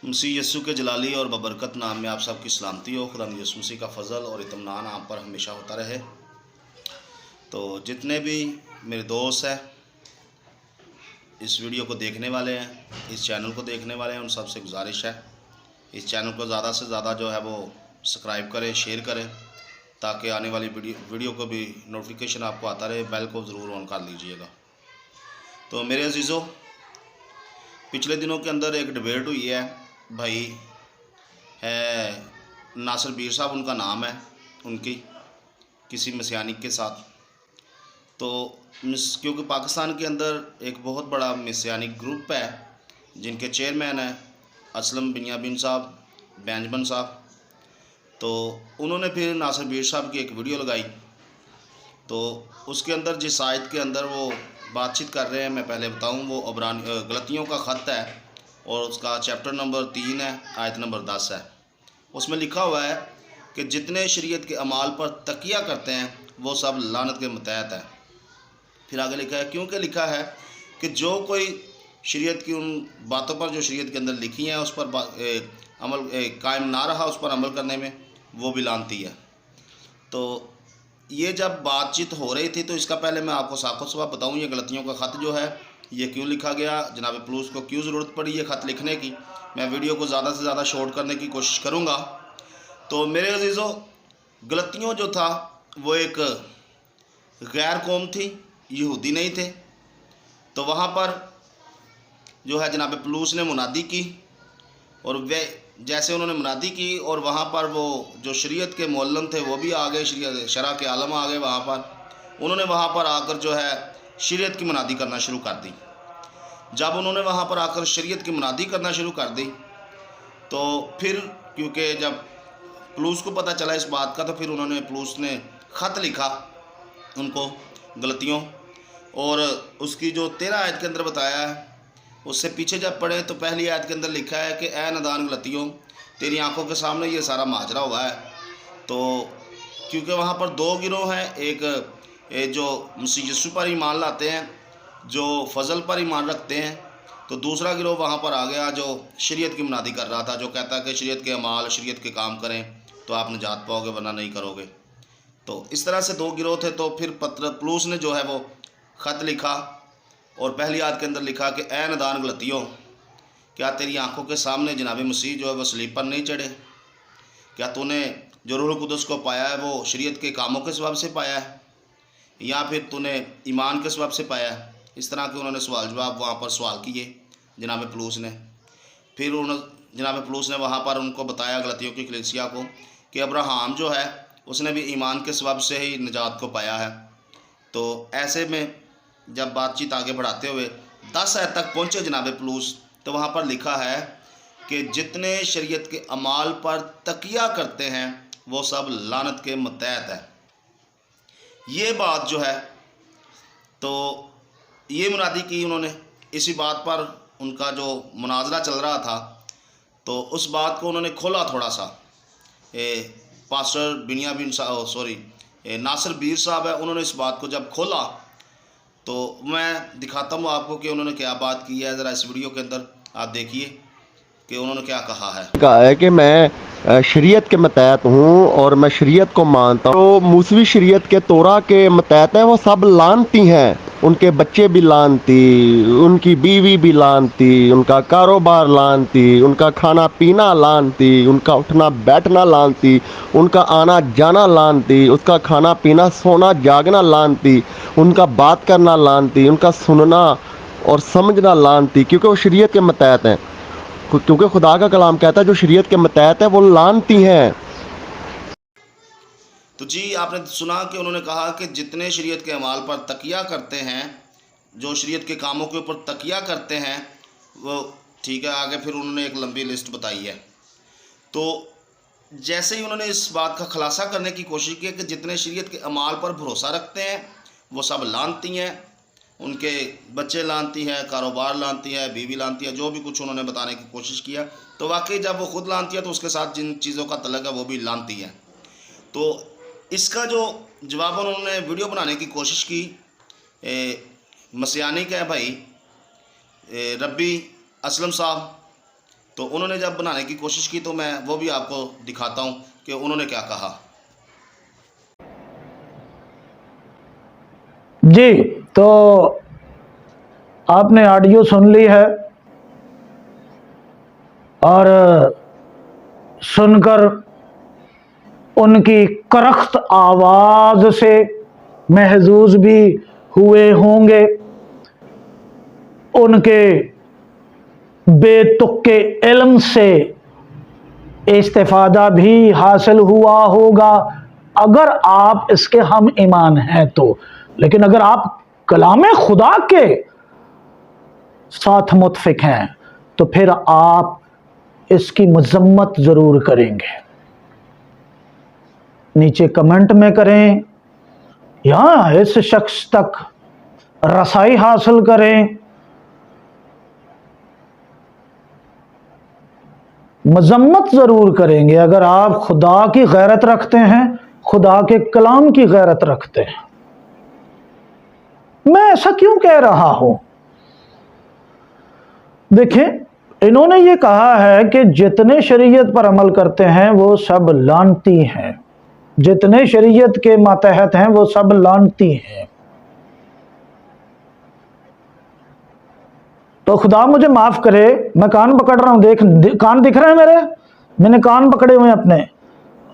मसीह यस्सु के जलाली और बबरकत नाम में आप सबकी सलामती हो। खुदा यस्सु मसीह का फ़ज़ल और इत्मीनान आप पर हमेशा होता रहे। तो जितने भी मेरे दोस्त हैं, इस वीडियो को देखने वाले हैं, इस चैनल को देखने वाले हैं, उन सबसे गुजारिश है इस चैनल को ज़्यादा से ज़्यादा जो है वो सब्सक्राइब करें, शेयर करें, ताकि आने वाली वीडियो को भी नोटिफिकेशन आपको आता रहे। बेल को ज़रूर ऑन कर लीजिएगा। तो मेरे अजीज़ों, पिछले दिनों के अंदर एक डिबेट हुई है। भाई है नासिर बीर साहब उनका नाम है, उनकी किसी मसीहानिक के साथ। तो क्योंकि पाकिस्तान के अंदर एक बहुत बड़ा मसीहानिक ग्रुप है जिनके चेयरमैन हैं असलम बिन साहब, बेंजमन साहब। तो उन्होंने फिर नासिर बीर साहब की एक वीडियो लगाई। तो उसके अंदर जिस आयत के अंदर वो बातचीत कर रहे हैं, मैं पहले बताऊं, वो गलतियों का ख़त है और उसका चैप्टर नंबर 3 है, आयत नंबर 10 है। उसमें लिखा हुआ है कि जितने शरीयत के अमाल पर तकिया करते हैं वो सब लानत के मतहत है। फिर आगे लिखा है, क्योंकि लिखा है कि जो कोई शरीयत की उन बातों पर जो शरीयत के अंदर लिखी हैं उस पर अमल कायम ना रहा, उस पर अमल करने में, वो भी लानती है। तो ये जब बातचीत हो रही थी तो इसका पहले मैं आपको साखो सवाब बताऊँ, ये गलतियों का ख़त जो है ये क्यों लिखा गया, जनाब पलूस को क्यों ज़रूरत पड़ी ये ख़त लिखने की। मैं वीडियो को ज़्यादा से ज़्यादा शॉर्ट करने की कोशिश करूँगा। तो मेरे अजीज़ों, गलतियों जो था वो एक गैर कौम थी, यहूदी नहीं थे। तो वहाँ पर जो है जनाब पलूस ने मुनादी की, और वे जैसे उन्होंने मुनादी की और वहाँ पर वो जो शरीयत के मौलम थे वो भी आ गए, शरा के आलम आ गए वहाँ पर। उन्होंने वहाँ पर आकर जो है शरीयत की मुनादी करना शुरू कर दी। जब उन्होंने वहाँ पर आकर शरीयत की मुनादी करना शुरू कर दी तो फिर क्योंकि जब पलूस को पता चला इस बात का, तो फिर पलूस ने ख़त लिखा उनको गलतियों, और उसकी जो 13 आयत के अंदर बताया है उससे पीछे जब पढ़े तो पहली आयत के अंदर लिखा है कि ए नादान गलतियों, तेरी आंखों के सामने ये सारा माजरा हुआ है। तो क्योंकि वहाँ पर दो गिरोह हैं, एक जो मसीह यीशु पर ईमान लाते हैं, जो फ़ज़ल पर ईमान रखते हैं, तो दूसरा गिरोह वहाँ पर आ गया जो शरीयत की मुनादी कर रहा था, जो कहता है कि शरीयत के अमाल, शरीयत के काम करें तो आप निजात पाओगे, वरना नहीं करोगे। तो इस तरह से दो गिरोह थे। तो फिर पलूस ने जो है वो ख़त लिखा और पहली आयत के अंदर लिखा कि ए नादान गलतियों, क्या तेरी आंखों के सामने जनाब मसीह जो है वह सलीब पर नहीं चढ़े? क्या तूने जो रूह कुदस को पाया है वो शरीयत के कामों के सबब से पाया है या फिर तूने ईमान के सबब से पाया है? इस तरह के उन्होंने सवाल जवाब वहाँ पर सवाल किए जनाब पलूस ने। फिर जनाब पलूस ने वहाँ पर उनको बताया, गलतियों की कलीसिया को, कि अब्राहम जो है उसने भी ईमान के सबब से ही निजात को पाया है। तो ऐसे में जब बातचीत आगे बढ़ाते हुए 10 आयत तक पहुँचे जनाब पलूस, तो वहाँ पर लिखा है कि जितने शरीयत के अमाल पर तकिया करते हैं वो सब लानत के मतहत है। ये बात जो है, तो ये मुनादी की उन्होंने, इसी बात पर उनका जो मुनाजरा चल रहा था, तो उस बात को उन्होंने खोला थोड़ा सा। पास्टर नासिर बीर साहब है, उन्होंने इस बात को जब खोला तो मैं दिखाता हूँ आपको कि उन्होंने क्या बात की है। ज़रा इस वीडियो के अंदर आप देखिए कि उन्होंने क्या कहा है कि मैं शरीयत के मतहत हूँ और मैं शरीयत को मानता हूँ। तो मूसवी शरीयत के तोरा के मतहत हैं, वो सब लानती हैं, उनके बच्चे भी लानती, उनकी बीवी भी लानती, उनका कारोबार लानती, उनका खाना पीना लानती, उनका उठना बैठना लानती, उनका आना जाना लानती, उसका खाना पीना सोना जागना लानती, उनका बात करना लानती, उनका सुनना और समझना लानती, क्योंकि वो शरीयत के मतहत हैं। क्योंकि खुदा का कलाम कहता है जो शरीयत के मतहत है वो लानती हैं। तो जी, आपने सुना कि उन्होंने कहा कि जितने शरीयत के अमाल पर तकिया करते हैं, जो शरीयत के कामों के ऊपर तकिया करते हैं, वो ठीक है। आगे फिर उन्होंने एक लंबी लिस्ट बताई है। तो जैसे ही उन्होंने इस बात का खुलासा करने की कोशिश की कि जितने शरीयत के अमाल पर भरोसा रखते हैं वो सब लानती हैं, उनके बच्चे लानती हैं, कारोबार लानती है, बीवी लानती है, जो भी कुछ उन्होंने बताने की कोशिश किया। तो वाकई जब वो खुद लानती है तो उसके साथ जिन चीज़ों का तल्लुक है वो भी लानती है। तो इसका जो जवाब उन्होंने वीडियो बनाने की कोशिश की, मसीहानिक है भाई, रब्बी असलम साहब, तो उन्होंने जब बनाने की कोशिश की तो मैं वो भी आपको दिखाता हूँ कि उन्होंने क्या कहा। जी, तो आपने ऑडियो सुन ली है और सुनकर उनकी करख्त आवाज से महजूज भी हुए होंगे, उनके बेतुके इल्म से इस्तिफादा भी हासिल हुआ होगा अगर आप इसके हम ईमान हैं तो। लेकिन अगर आप कलामे खुदा के साथ मुत्फिक हैं तो फिर आप इसकी मजम्मत जरूर करेंगे। नीचे कमेंट में करें या इस शख्स तक रसाई हासिल करें, मजम्मत जरूर करेंगे अगर आप खुदा की गैरत रखते हैं, खुदा के कलाम की गैरत रखते हैं। मैं ऐसा क्यों कह रहा हूं? देखें, इन्होंने ये कहा है कि जितने शरीयत पर अमल करते हैं वो सब लानती हैं, जितने शरीयत के मातहत हैं वो सब लानती हैं। तो खुदा मुझे माफ करे, मैं कान पकड़ रहा हूं, कान दिख रहे हैं मेरे, मैंने कान पकड़े हुए अपने,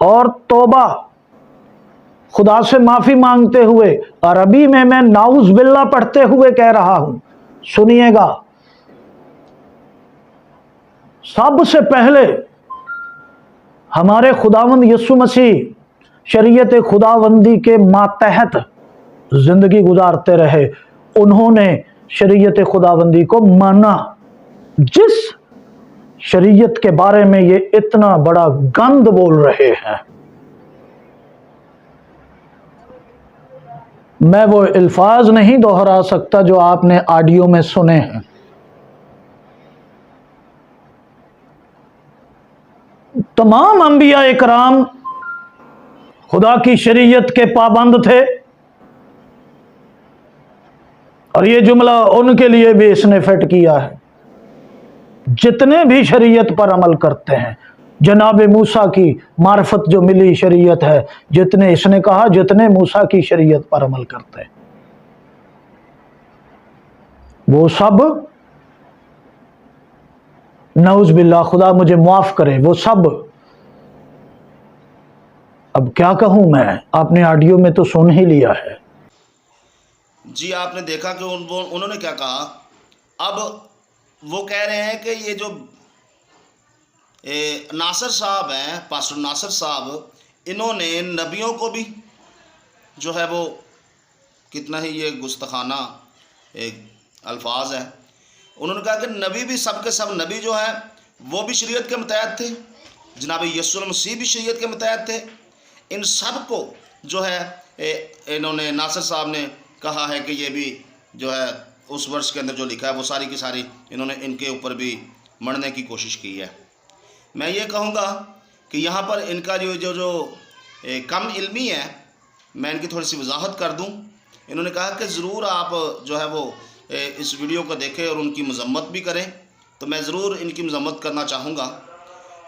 और तौबा खुदा से माफी मांगते हुए अरबी में मैं नाउज बिल्ला पढ़ते हुए कह रहा हूं। सुनिएगा, सबसे पहले हमारे खुदावंद यीशु मसीह शरीयत खुदावंदी के मातहत जिंदगी गुजारते रहे, उन्होंने शरीयत खुदाबंदी को माना। जिस शरीयत के बारे में ये इतना बड़ा गंद बोल रहे हैं, मैं वो अल्फाज नहीं दोहरा सकता जो आपने ऑडियो में सुने हैं। तमाम अंबिया इकराम खुदा की शरीयत के पाबंद थे, और ये जुमला उनके लिए भी इसने फिट किया है। जितने भी शरीयत पर अमल करते हैं, जनाब मूसा की मार्फत जो मिली शरीयत है, जितने इसने कहा जितने मूसा की शरीयत पर अमल करते हैं वो सब, नऊज बिल्ला, खुदा मुझे माफ करे, वो सब, अब क्या कहूं मैं, आपने ऑडियो में तो सुन ही लिया है। जी, आपने देखा कि उन्होंने क्या कहा। अब वो कह रहे हैं कि ये जो नासिर साहब हैं, पास्टर नासिर साहब, इन्होंने नबियों को भी जो है वो, कितना ही ये गुस्ताखाना एक अल्फाज है, उन्होंने कहा कि नबी भी, सब के सब नबी जो है वो भी शरीयत के मुतहत थे, जनाब यीशु मसीह भी शरीयत के मुतहत थे। इन सब को जो है इन्होंने, नासिर साहब ने कहा है कि ये भी जो है उस वर्ष के अंदर जो लिखा है वो सारी की सारी इन्होंने इनके ऊपर भी मढ़ने की कोशिश की है। मैं ये कहूँगा कि यहाँ पर इनका जो कम इल्मी है, मैं इनकी थोड़ी सी वजाहत कर दूँ। इन्होंने कहा कि ज़रूर आप जो है वो इस वीडियो को देखें और उनकी मजम्मत भी करें। तो मैं ज़रूर इनकी मजम्मत करना चाहूँगा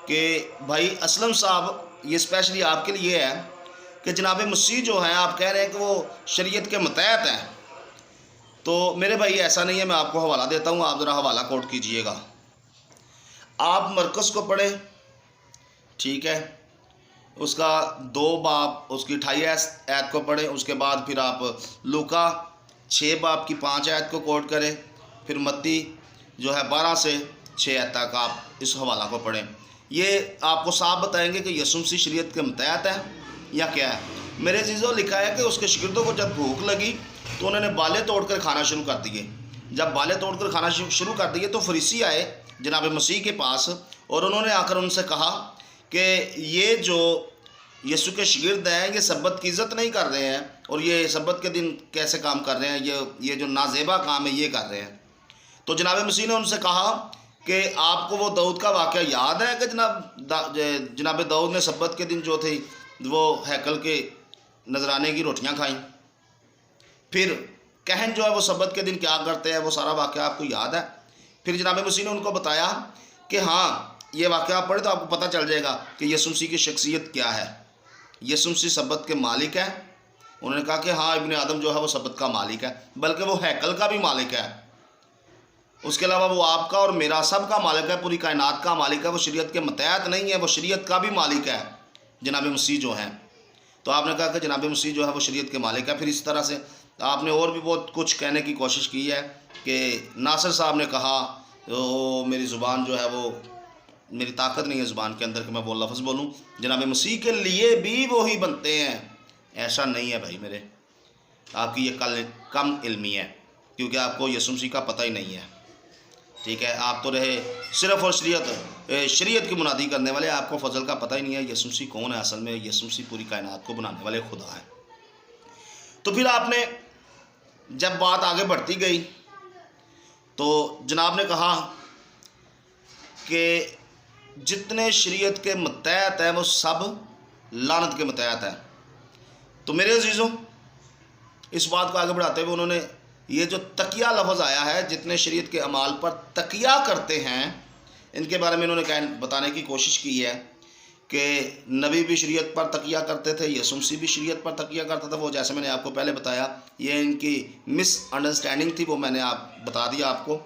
कि भाई असलम साहब, ये स्पेशली आपके लिए है कि जनाब मसीह जो हैं, आप कह रहे हैं कि वो शरीयत के मुतहत हैं, तो मेरे भाई ऐसा नहीं है। मैं आपको हवाला देता हूँ, आप ज़रा हवाला कोट कीजिएगा। आप मरकज़ को पढ़े, ठीक है, उसका 2 बाब उसकी 28 आयत को पढ़ें, उसके बाद फिर आप लूका 6 बाब की 5 आयत को कोट करें, फिर मत्ती जो है 12 से 6 आयत तक आप इस हवाला को पढ़ें। ये आपको साफ बताएंगे कि यीशु मसीह शरीयत के मुतहत है या क्या है। मेरे अज़ीज़ों, लिखा है कि उसके शागिर्दों को जब भूख लगी तो उन्होंने बाले तोड़कर खाना शुरू कर दिए। जब बाले तोड़कर खाना शुरू कर दिए तो फरीसी आए जनाब मसीह के पास, और उन्होंने आकर उनसे कहा कि ये जो यीशु के शागिर्द हैं, ये सब्बत की इज़्ज़त नहीं कर रहे हैं, और ये सब्बत के दिन कैसे काम कर रहे हैं, ये जो नाजेबा काम है ये कर रहे हैं। तो जनाब मसीह ने उनसे कहा कि आपको वो दाऊद का वाक़या याद है कि जनाब दाऊद ने सब्बत के दिन जो थे वो हैकल के नजराने की रोटियां खाई। फिर कहन जो है वो सब्बत के दिन क्या करते हैं, वो सारा वाक़या आपको याद है। फिर जनाब मसीह ने उनको बताया कि हाँ, ये वाक़या आप पढ़े तो आपको पता चल जाएगा कि यीशु मसीह की शख्सियत क्या है। यीशु मसीह सब्बत के मालिक है। उन्होंने कहा कि हाँ, इब्ने आदम जो है वो सब्बत का मालिक है, बल्कि वो हैकल का भी मालिक है। उसके अलावा वो आपका और मेरा सब का मालिक है, पूरी कायनात का मालिक है। वो शरीयत के मतहत नहीं है, वो शरीयत का भी मालिक है, जनाब मसीह जो हैं। तो आपने कहा कि जनाब मसीह जो है वो शरीयत के मालिक है। फिर इस तरह से आपने और भी बहुत कुछ कहने की कोशिश की है कि नासिर साहब ने कहा तो मेरी ज़ुबान जो है वो, मेरी ताकत नहीं है ज़ुबान के अंदर कि मैं वो लफ्ज़ बोलूँ, जनाब मसीह के लिए भी वो ही बनते हैं। ऐसा नहीं है भाई मेरे, आपकी ये कम इल्मी है, क्योंकि आपको यीशु मसीह का पता ही नहीं है। ठीक है, आप तो रहे सिर्फ़ और शरीयत की मुनादी करने वाले, आपको फ़ज़ल का पता ही नहीं है यीशु मसीह कौन है। असल में यीशु मसीह पूरी कायनात को बनाने वाले खुदा है। तो फिर आपने जब बात आगे बढ़ती गई तो जनाब ने कहा कि जितने शरीयत के मतहत हैं वो सब लानत के मतहत हैं। तो मेरे अजीज़ों, इस बात को आगे बढ़ाते हुए उन्होंने ये जो तकिया लफ्ज़ आया है, जितने शरीयत के अमाल पर तकिया करते हैं, इनके बारे में इन्होंने बताने की कोशिश की है कि नबी भी शरीयत पर तकिया करते थे, यीशु मसीह भी शरीयत पर तकिया करता था। वो जैसे मैंने आपको पहले बताया, ये इनकी मिसअंडरस्टैंडिंग थी, वो मैंने बता दिया आपको।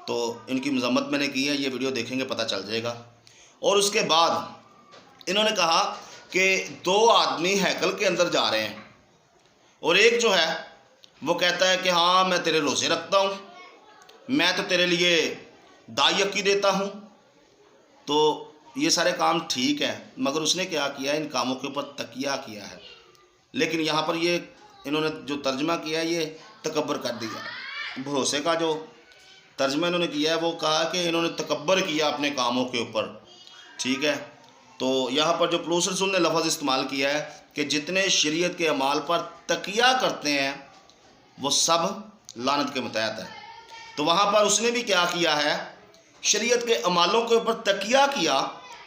तो इनकी मजम्मत मैंने की है, ये वीडियो देखेंगे पता चल जाएगा। और उसके बाद इन्होंने कहा कि दो आदमी हैकल के अंदर जा रहे हैं और एक जो है वो कहता है कि हाँ, मैं तेरे रोज़े रखता हूँ, मैं तो तेरे लिए दाई अक्की देता हूँ। तो ये सारे काम ठीक है, मगर उसने क्या किया, इन कामों के ऊपर तकिया किया है। लेकिन यहाँ पर ये इन्होंने जो तर्जमा किया है ये तकब्बर कर दिया। भरोसे का जो तर्जमा इन्होंने किया है वो कहा कि इन्होंने तकब्बर किया अपने कामों के ऊपर। ठीक है, तो यहाँ पर जो प्लूस रसूल ने लफ्ज़ इस्तेमाल किया है कि जितने शरीयत के अमाल पर तकिया करते हैं वो सब लानत के मतहत है। तो वहाँ पर उसने भी क्या किया है, शरीयत के अमालों के ऊपर तकिया किया।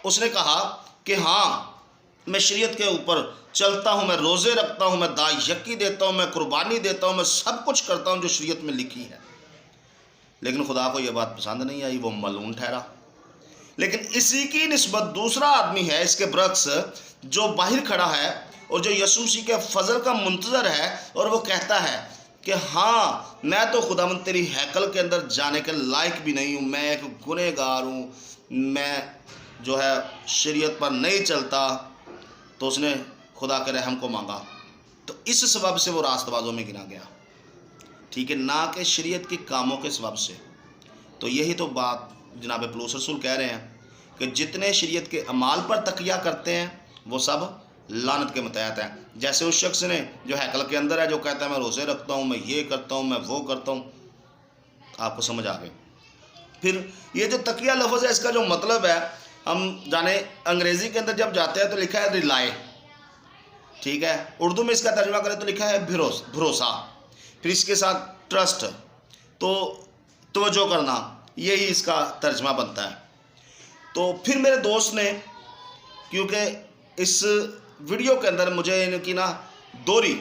उसने कहा कि हाँ, मैं शरीयत के ऊपर चलता हूँ, मैं रोज़े रखता हूँ, मैं दाई यक्की देता हूँ, मैं कुर्बानी देता हूँ, मैं सब कुछ करता हूँ जो शरीयत में लिखी है। लेकिन खुदा को यह बात पसंद नहीं आई, वो मलून ठहरा। लेकिन इसी की निस्बत दूसरा आदमी है इसके बरक्स, जो बाहर खड़ा है और जो यीशु मसीह के फजल का मुंतज़र है, और वो कहता है कि हाँ, मैं तो खुदावंद तेरी हैकल के अंदर जाने के लायक भी नहीं हूँ, मैं एक गुनहगार हूँ, मैं जो है शरीयत पर नहीं चलता। तो उसने खुदा के रहम को मांगा, तो इस सबब से वो रास्तबाजों में गिना गया। ठीक है, ना कि शरीयत के कामों के सबब से। तो यही तो बात जनाब पलूस रसूल कह रहे हैं कि जितने शरीयत के अमाल पर तकिया करते हैं वो सब लानत के मतहत हैं। जैसे उस शख्स ने जो हैकल के अंदर है, जो कहता है मैं रोज़े रखता हूँ, मैं ये करता हूँ, मैं वो करता हूँ। आपको समझ आ गई। फिर ये जो तकिया लफ्ज़ है, इसका जो मतलब है, हम जाने अंग्रेज़ी के अंदर जब जाते हैं तो लिखा है रिलाय। ठीक है, उर्दू में इसका तर्जुमा करें तो लिखा है भरोसा। फिर इसके साथ ट्रस्ट, तो तवज्जो करना, यही इसका तर्जमा बनता है। तो फिर मेरे दोस्त ने, क्योंकि इस वीडियो के अंदर मुझे इनकी ना दोहरी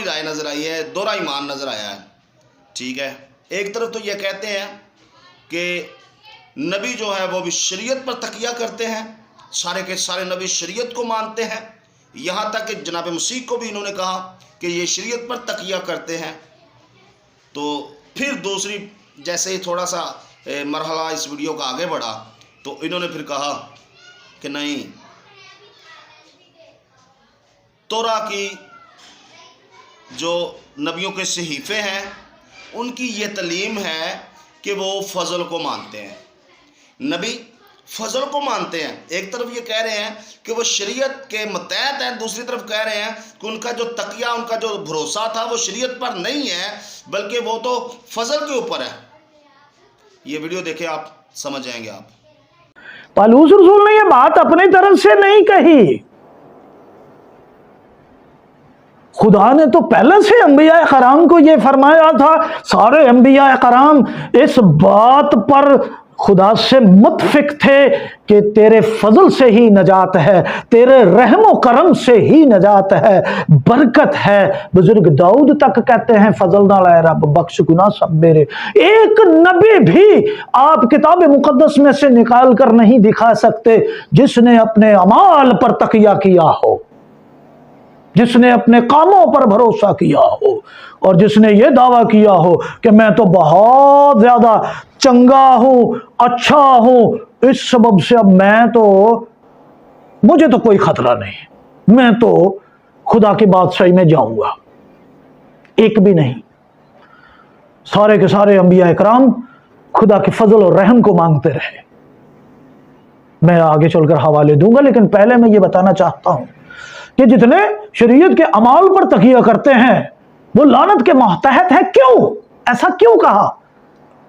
राय नज़र आई है, दोहरा ईमान नज़र आया है। ठीक है, एक तरफ तो ये कहते हैं कि नबी जो है वो भी शरीयत पर तकिया करते हैं, सारे के सारे नबी शरीयत को मानते हैं, यहाँ तक कि जनाब मसीह को भी इन्होंने कहा कि ये शरीयत पर तकिया करते हैं। तो फिर दूसरी, जैसे ही थोड़ा सा मरहला इस वीडियो का आगे बढ़ा तो इन्होंने फिर कहा कि नहीं, तौरा की जो नबियों के सहीफ़े हैं उनकी ये तलीम है कि वो फ़ज़ल को मानते हैं, नबी फ़ज़ल को मानते हैं। एक तरफ ये कह रहे हैं कि वो शरीयत के मतहत हैं, दूसरी तरफ कह रहे हैं कि उनका जो तकिया, उनका जो भरोसा था वो शरीयत पर नहीं है, बल्कि वो तो फ़ज़ल के ऊपर है। ये वीडियो देखें, आप समझ जाएंगे। आप पलूस रसूल ने ये बात अपनी तरफ से नहीं कही, खुदा ने तो पहले से अंबिया कराम को ये फरमाया था। सारे अंबिया कराम इस बात पर खुदा से मुतफिक थे कि तेरे फजल से ही नजात है, तेरे रहमो करम से ही नजात है, बरकत है। बुजुर्ग दाऊद तक कहते हैं फजल नाल ऐ रब बख्श गुनाह सब मेरे। एक नबी भी आप किताब मुकद्दस में से निकाल कर नहीं दिखा सकते जिसने अपने अमाल पर तकिया किया हो, जिसने अपने कामों पर भरोसा किया हो और जिसने यह दावा किया हो कि मैं तो बहुत ज्यादा चंगा हूं, अच्छा हूं, इस सबब से अब मुझे तो कोई खतरा नहीं, मैं तो खुदा की बादशाही में जाऊंगा। एक भी नहीं। सारे के सारे अंबिया इकराम खुदा के फजल और रहम को मांगते रहे। मैं आगे चलकर हवाले दूंगा, लेकिन पहले मैं ये बताना चाहता हूं कि जितने शरीयत के अमाल पर तकिया करते हैं वो लानत के मातहत है। क्यों? ऐसा क्यों कहा?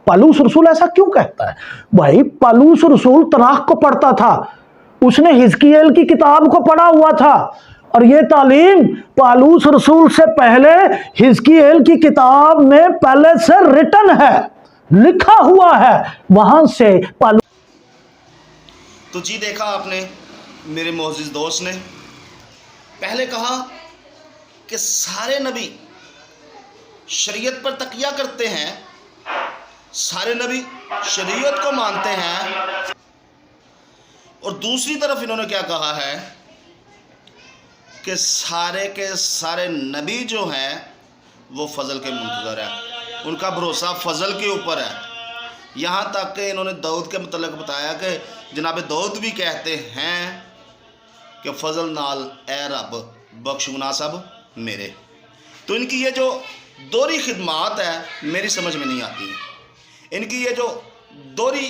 पालूस रसूल ऐसा क्यों कहता है? भाई पालूस रसूल तनाख को पढ़ता था, उसने हिजकियेल की किताब को पढ़ा हुआ था, और ये तालीम पालूस रसूल से पहले हिजकियेल की किताब में पहले से रिटन है, लिखा हुआ है। वहां से पालू तो जी देखा आपने मेरे मोअज़्ज़िज़ दोस्त ने पहले कहा कि सारे नबी शरीयत पर तकिया करते हैं, सारे नबी शरीयत को मानते हैं, और दूसरी तरफ इन्होंने क्या कहा है कि सारे के सारे नबी जो हैं वो फ़ज़ल के मुंतज़र हैं, उनका भरोसा फ़ज़ल के ऊपर है। यहाँ तक कि इन्होंने दाऊद के मतलब बताया कि जनाब दाऊद भी कहते हैं कि फ़ज़ल नाल ए रब बख्श गुनाह सब मेरे। तो इनकी ये जो दोहरी खिदमात है मेरी समझ में नहीं आती है, इनकी ये जो दोहरी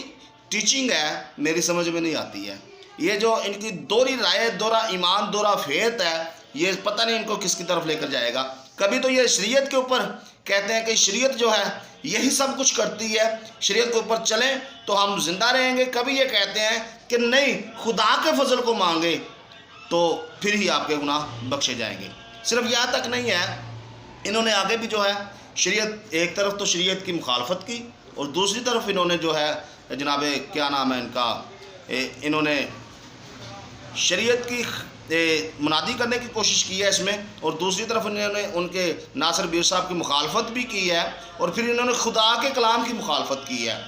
टीचिंग है मेरी समझ में नहीं आती है, ये जो इनकी दोहरी राय, दोहरा ईमान, दोहरा फेत है, ये पता नहीं इनको किसकी तरफ लेकर जाएगा। कभी तो ये शरीयत के ऊपर कहते हैं कि शरीयत जो है यही सब कुछ करती है, शरीयत के ऊपर चलें तो हम जिंदा रहेंगे। कभी ये कहते हैं कि नहीं, खुदा के फजल को मांगे तो फिर ही आपके गुनाह बख्शे जाएंगे। सिर्फ यहाँ तक नहीं है, इन्होंने आगे भी जो है शरीयत, एक तरफ तो शरीयत की मुखालफत की और दूसरी तरफ इन्होंने जो है जनाब क्या नाम है इनका, इन्होंने शरीयत की मुनादी करने की कोशिश की है इसमें, और दूसरी तरफ इन्होंने उनके नासिर बीर साहब की मुखालफत भी की है, और फिर इन्होंने खुदा के कलाम की मुखालफत की है,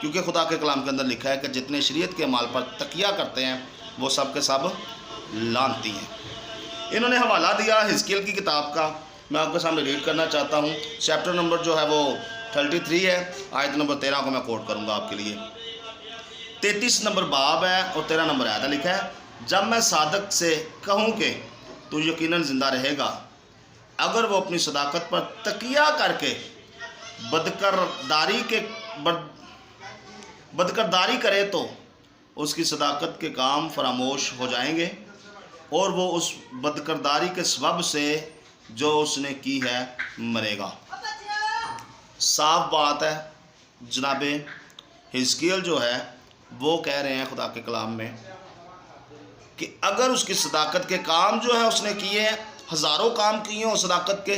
क्योंकि खुदा के कलाम के अंदर लिखा है कि जितने शरीयत के माल पर तकिया करते हैं वो सब के सब लानती हैं। इन्होंने हवाला दिया हिजकियेल की किताब का, मैं आपके सामने रीड करना चाहता हूँ। चैप्टर नंबर जो है वो 33 है, आयत नंबर 13 को मैं कोट करूँगा आपके लिए। 33 नंबर बाब है और 13 नंबर आयत लिखा है, जब मैं सादक से कहूँ कि तू यकीनन ज़िंदा रहेगा, अगर वो अपनी सदाकत पर तकिया करके बदकरदारी करे तो उसकी सदाकत के काम फरामोश हो जाएंगे और वो उस बदकरदारी के सबब से जो उसने की है मरेगा। साफ बात है, जनाब हिजकियेल जो है वो कह रहे हैं खुदा के कलाम में कि अगर उसकी सदाकत के काम जो है उसने किए हैं, हज़ारों काम किए हों सदाकत के,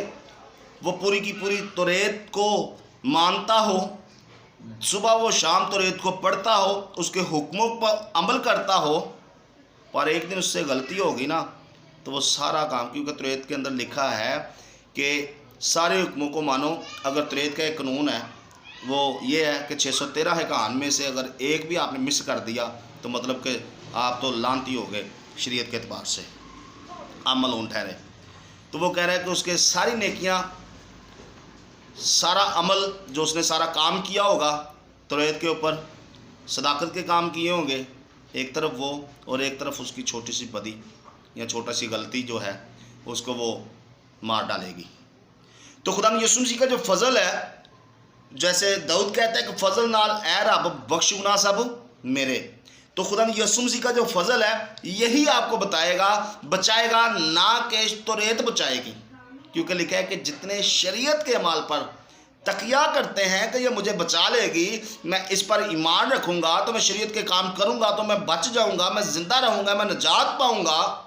वो पूरी की पूरी तौरेत को मानता हो, सुबह वो शाम तौरेत को पढ़ता हो, उसके हुक्मों पर अमल करता हो, पर एक दिन उससे गलती होगी ना तो वो सारा काम, क्योंकि तौरेत के अंदर लिखा है कि सारे हुक्मों को मानो। अगर तौरेत का एक कानून है वो ये है कि 613 हैकान में से अगर एक भी आपने मिस कर दिया तो मतलब कि आप तो लानती हो गए शरीयत के एतबार से, आप मलून ठहरे। तो वो कह रहा है कि उसके सारी नेकियां, सारा अमल जो उसने सारा काम किया होगा तौरेत के ऊपर, सदाकत के काम किए होंगे एक तरफ वो, और एक तरफ उसकी छोटी सी बदी या छोटा सी गलती जो है उसको वो मार डालेगी। तो खुदा यीशु मसीह का जो फजल है, जैसे दाऊद कहता है कि फजल नाल ए रब बख्श गुनाह सब मेरे, तो खुदा यीशु मसीह का जो फजल है यही आपको बचाएगा, ना कि तौरेत बचाएगी। क्योंकि लिखा है कि जितने शरीयत के अमाल पर तकिया करते हैं कि ये मुझे बचा लेगी, मैं इस पर ईमान रखूँगा तो मैं शरीयत के काम करूँगा तो मैं बच जाऊँगा, मैं ज़िंदा रहूँगा, मैं निजात पाऊँगा,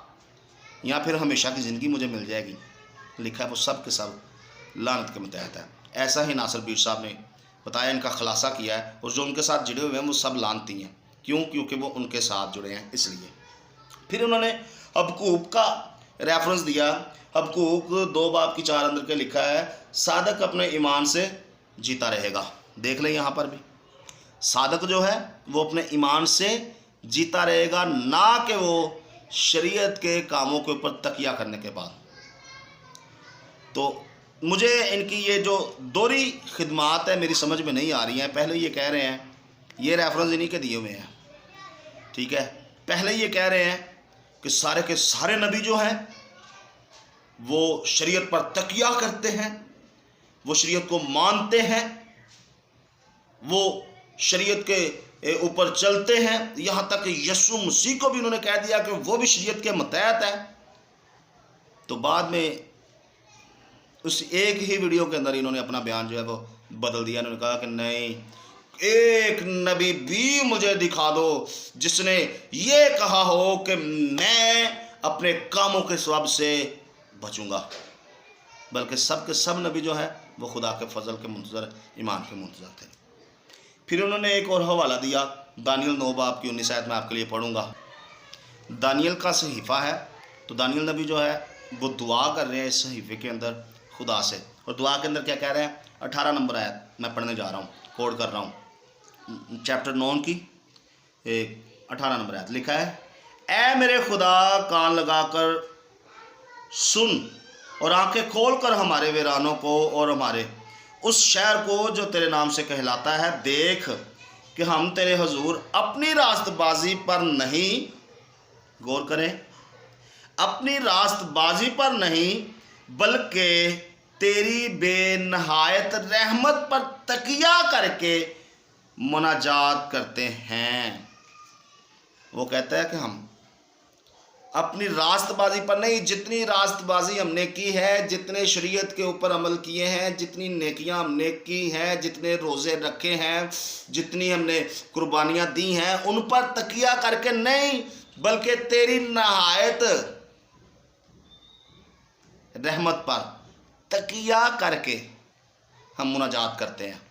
या फिर हमेशा की ज़िंदगी मुझे मिल जाएगी, लिखा है वो सब के सब लानत के मुतहत है। ऐसा ही नासिर बीर साहब ने बताया, इनका खुलासा किया है, और जो उनके साथ जुड़े हुए हैं वो सब लानती हैं। क्यों? क्योंकि वो उनके साथ जुड़े हैं इसलिए। फिर उन्होंने हबक्कूक का रेफरेंस दिया। हबक्कूक 2 बाब की 4 अंदर के लिखा है, सादक अपने ईमान से जीता रहेगा। देख लें यहाँ पर भी, सादक जो है वो अपने ईमान से जीता रहेगा, ना कि वो शरीयत के कामों के ऊपर तकिया करने के बाद। तो मुझे इनकी ये जो दोहरी खिदमात है मेरी समझ में नहीं आ रही हैं। पहले ये कह रहे हैं, ये रेफरेंस इन्हीं के दिए हुए हैं, ठीक है। पहले ये कह रहे हैं कि सारे के सारे नबी जो हैं वो शरीयत पर तकिया करते हैं, वो शरीयत को मानते हैं, वो शरीयत के ऊपर चलते हैं। यहाँ तक कि यीशु मसीह को भी उन्होंने कह दिया कि वो भी शरीयत के मतहत है। तो बाद में उस एक ही वीडियो के अंदर इन्होंने अपना बयान जो है वो बदल दिया। इन्होंने कहा कि नहीं, एक नबी भी मुझे दिखा दो जिसने ये कहा हो कि मैं अपने कामों के सबब से बचूंगा। बल्कि सब के सब नबी जो है वो खुदा के फजल के मुंतजर, ईमान के मुंतजर थे। फिर उन्होंने एक और हवाला दिया, दानियल 9 बाब की 19 आयत में आपके लिए पढ़ूंगा। दानियल का सहीफ़ा है, तो दानियल नबी जो है वो दुआ कर रहे हैं इस सहीफ़े के अंदर खुदा से। और दुआ के अंदर क्या कह रहे हैं? 18 नंबर आयत मैं पढ़ने जा रहा हूँ, कोड कर रहा हूँ। चैप्टर 9 की 18 नंबर आयत लिखा है, ऐ मेरे खुदा कान लगाकर सुन और आंखें खोलकर हमारे वीरानों को और हमारे उस शहर को जो तेरे नाम से कहलाता है देख कि हम तेरे हुजूर अपनी रास्तबाजी पर नहीं, गौर करें, अपनी रास्तबाजी पर नहीं बल्कि तेरी बेनहायत रहमत पर तकिया करके मुनाजात करते हैं। वो कहता है कि हम अपनी रास्तबाजी पर नहीं, जितनी रास्तबाजी हमने की है, जितने शरीयत के ऊपर अमल किए हैं, जितनी नेकियां हमने की हैं, जितने रोज़े रखे हैं, जितनी हमने कुर्बानियां दी हैं, उन पर तकिया करके नहीं बल्कि तेरी नहायत रहमत पर तकिया करके हम मुनाजात करते हैं।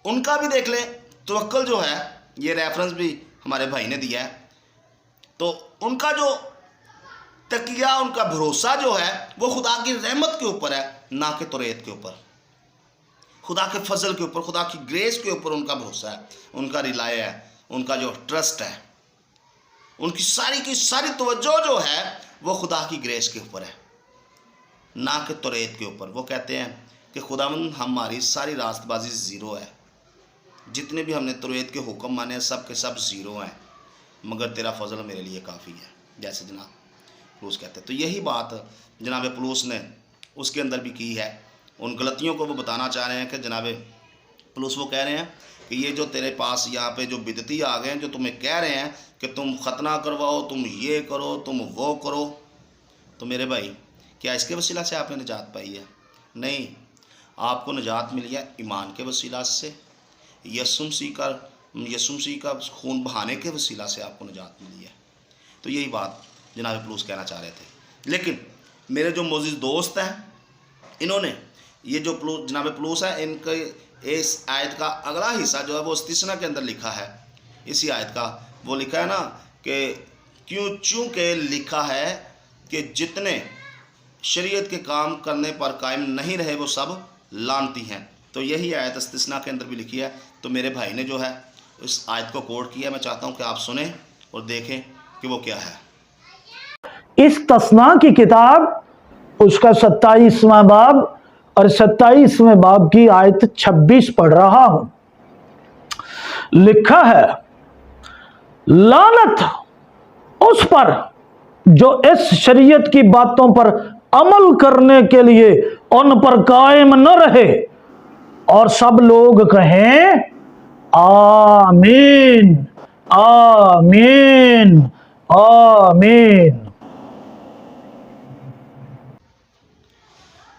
उनका भी देख लें, तवक्कुल जो है, ये रेफरेंस भी हमारे भाई ने दिया है। तो उनका जो तकिया, उनका भरोसा जो है वो खुदा की रहमत के ऊपर है, ना कि तौरेत के ऊपर, खुदा के फजल के ऊपर, खुदा की ग्रेस के ऊपर उनका भरोसा है, उनका रिलाय है, उनका जो ट्रस्ट है, उनकी सारी की सारी तवज्जो जो है वो खुदा की ग्रेस के ऊपर है, ना कि तौरेत के ऊपर। वो कहते हैं कि खुदावंद हमारी सारी रास्तबाजी ज़ीरो है, जितने भी हमने तौरेत के हुक्म माने सब के सब ज़ीरो हैं, मगर तेरा फजल मेरे लिए काफ़ी है, जैसे जनाब पलूस कहते हैं। तो यही बात जनाब पलूस ने उसके अंदर भी की है। उन गलतियों को वो बताना चाह रहे हैं कि जनाब पलूस वो कह रहे हैं कि ये जो तेरे पास यहाँ पे जो बिदती आ गए हैं, जो तुम्हें कह रहे हैं कि तुम खतना करवाओ, तुम ये करो, तुम वो करो, तो मेरे भाई क्या इसके वसीला से आपने निजात पाई है? नहीं, आपको निजात मिली है ईमान के वसीला से, यीशु मसीह का खून बहाने के वसीला से आपको निजात मिली है। तो यही बात जनाब पलूस कहना चाह रहे थे। लेकिन मेरे जो मोअज़्ज़िज़ दोस्त हैं, इन्होंने ये जो जनाब पलूस है, इनके इस आयत का अगला हिस्सा जो है वो इस्तिस्ना के अंदर लिखा है। इसी आयत का वो लिखा है ना कि चूँकि लिखा है कि जितने शरीयत के काम करने पर कायम नहीं रहे वो सब लानती हैं। तो यही आयत इस्तिस्ना के अंदर भी लिखी है। तो मेरे भाई ने जो है इस आयत को कोट किया, मैं चाहता हूं कि आप सुने और देखें कि वो क्या है। इस तस्ना की किताब उसका 27वां बाब और 27वें बाब की आयत 26 पढ़ रहा हूं। लिखा है, लानत उस पर जो इस शरीयत की बातों पर अमल करने के लिए उन पर कायम न रहे, और सब लोग कहें आमीन, आमीन, आमीन।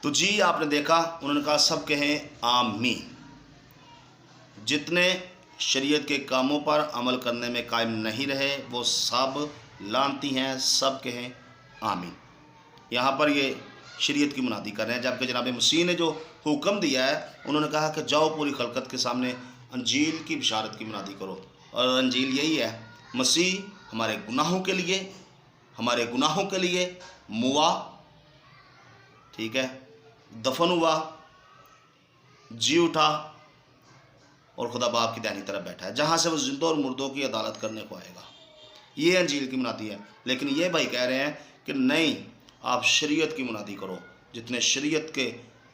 तो जी आपने देखा, उन्होंने कहा सब कहें आमीन। जितने शरीयत के कामों पर अमल करने में कायम नहीं रहे वो सब लानती हैं, सब कहें आमीन। यहाँ पर ये शरीयत की मुनादी कर रहे हैं, जबकि जनाब मसीह ने जो हुक्म दिया है, उन्होंने कहा कि जाओ पूरी खलकत के सामने अंजील की बिशारत की मुनादी करो। और अंजील यही है, मसीह हमारे गुनाहों के लिए मुआ, ठीक है, दफन हुआ, जी उठा और खुदा बाप की दाहिनी तरफ बैठा है, जहाँ से वो जिंदों और मुर्दों की अदालत करने को आएगा। ये अंजील की मुनादी है। लेकिन ये भाई कह रहे हैं कि नहीं, आप शरीयत की मुनादी करो। जितने शरीयत के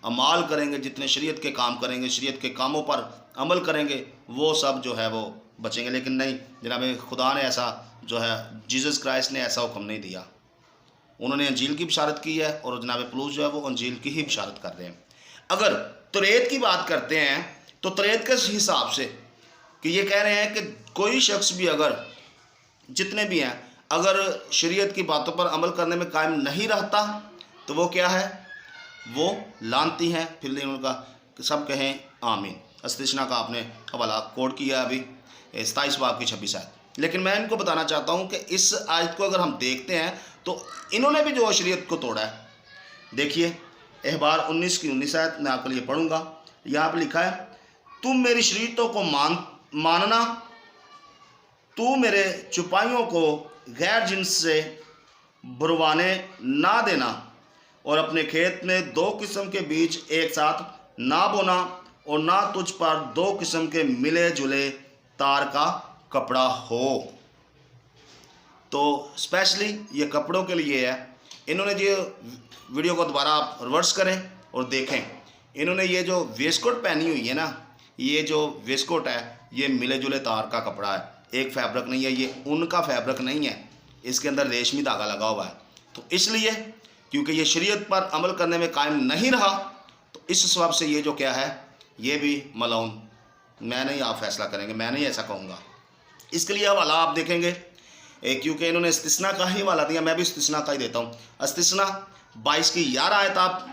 अमाल करेंगे, जितने शरीयत के काम करेंगे, शरीयत के कामों पर अमल करेंगे, वो सब जो है वो बचेंगे। लेकिन नहीं जनाब, खुदा ने ऐसा जो है, जीसस क्राइस्ट ने ऐसा हुक्म नहीं दिया। उन्होंने अंजील की बिशारत की है और जनाब पलूस जो है वो अंजील की ही बिशारत कर रहे हैं। अगर तौरात की बात करते हैं तो तौरात के हिसाब से कि ये कह रहे हैं कि कोई शख्स भी, अगर जितने भी हैं, अगर शरीयत की बातों पर अमल करने में कायम नहीं रहता तो वो क्या है, वो लानती हैं। फिर उनका सब कहें आमीन। अस्तिशना का आपने हवाला कोड किया अभी 27 बाब की 26 आयत। लेकिन मैं इनको बताना चाहता हूँ कि इस आयत को अगर हम देखते हैं तो इन्होंने भी जो शरीयत को तोड़ा है। देखिए अहबार 19 की 19 आयत मैं आपके लिए पढ़ूंगा। यहाँ पर लिखा है, तुम मेरी शरीयतों को मानना, तू मेरे चुपाइयों को गैर जिन्स से बुरवाने ना देना, और अपने खेत में 2 किस्म के बीज एक साथ ना बोना, और ना तुझ पर 2 किस्म के मिले जुले तार का कपड़ा हो। तो स्पेशली ये कपड़ों के लिए है। इन्होंने ये वीडियो को दोबारा आप रिवर्स करें और देखें, इन्होंने ये जो वेस्टकोट पहनी हुई है ना, ये जो वेस्टकोट है ये मिले जुले तार का कपड़ा है, एक फैब्रिक नहीं है, ये ऊन का फैब्रिक नहीं है, इसके अंदर रेशमी धागा लगा हुआ है। तो इसलिए क्योंकि ये शरीयत पर अमल करने में कायम नहीं रहा, तो इस सबब से ये जो क्या है, ये भी मलऊन। मैं नहीं, आप फैसला करेंगे, मैं नहीं ऐसा कहूँगा। इसके लिए हवाला आप देखेंगे, क्योंकि इन्होंने इस्तिस्ना का ही हवाला दिया, मैं भी इस्तिस्ना का ही देता हूँ। इस्तिस्ना 22 की 11 आयत आप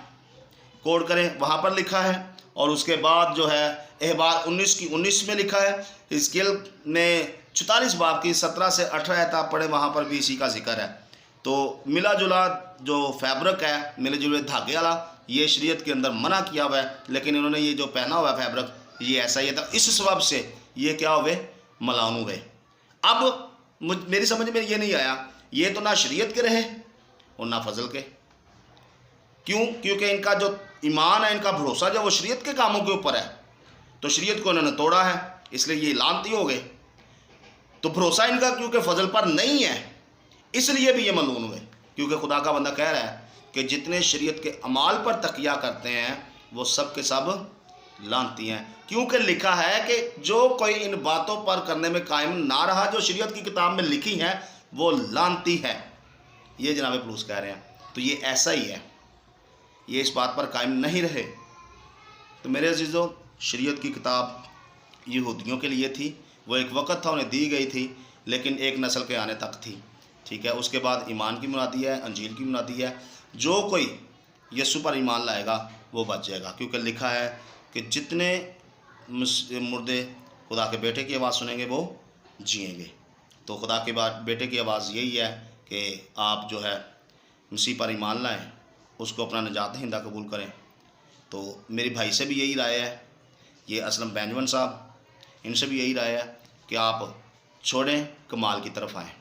कोड करें, वहाँ पर लिखा है। और उसके बाद जो है अहबार 19 की 19 में लिखा है। हिजकिय्याह में 44 बाब की 17 से 18 आयत आप पढ़ें, वहाँ पर भी इसी का जिक्र है। तो मिला जुला जो फैब्रिक है, मिले जुले धागे वाला, ये शरीयत के अंदर मना किया हुआ है। लेकिन इन्होंने ये जो पहना हुआ है फैब्रिक, ये ऐसा ही था। इस सबब से ये क्या हुए, मलाउन हुए। अब मेरी समझ में ये नहीं आया, ये तो ना शरीयत के रहे और ना फजल के। क्यों? क्योंकि इनका जो ईमान है, इनका भरोसा जो वो शरीयत के कामों के ऊपर है, तो शरीयत को इन्होंने तोड़ा है, इसलिए ये लानती हो गए। तो भरोसा इनका क्योंकि फजल पर नहीं है, इसलिए भी ये मलून हुए। क्योंकि खुदा का बंदा कह रहा है कि जितने शरीयत के अमाल पर तकिया करते हैं वो सब के सब लानती हैं। क्योंकि लिखा है कि जो कोई इन बातों पर करने में कायम ना रहा, जो शरीयत की किताब में लिखी है, वो लानती है। ये जनाब पलूस कह रहे हैं। तो ये ऐसा ही है, ये इस बात पर कायम नहीं रहे। तो मेरे अजीज़ों, शरीयत की किताब यहूदियों के लिए थी, वो एक वक़्त था, उन्हें दी गई थी, लेकिन एक नस्ल के आने तक थी, ठीक है। उसके बाद ईमान की मुनादी है, अंजील की मुनादी है। जो कोई यीशु पर ईमान लाएगा वो बच जाएगा, क्योंकि लिखा है कि जितने मुर्दे खुदा के बेटे की आवाज़ सुनेंगे वो जिएंगे। तो खुदा के बेटे की आवाज़ यही है कि आप जो है मसीह पर ईमान लाएं, उसको अपना निजात दहिंदा कबूल करें। तो मेरी भाई से भी यही राय है, ये असलम बेंजमन साहब, इनसे भी यही राय है कि आप छोड़ें, कमाल की तरफ आएँ,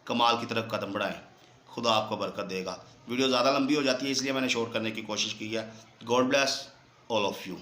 कमाल की तरफ कदम बढ़ाएं, खुदा आपको बरकत देगा। वीडियो ज़्यादा लंबी हो जाती है, इसलिए मैंने शॉर्ट करने की कोशिश की है। God bless all of you.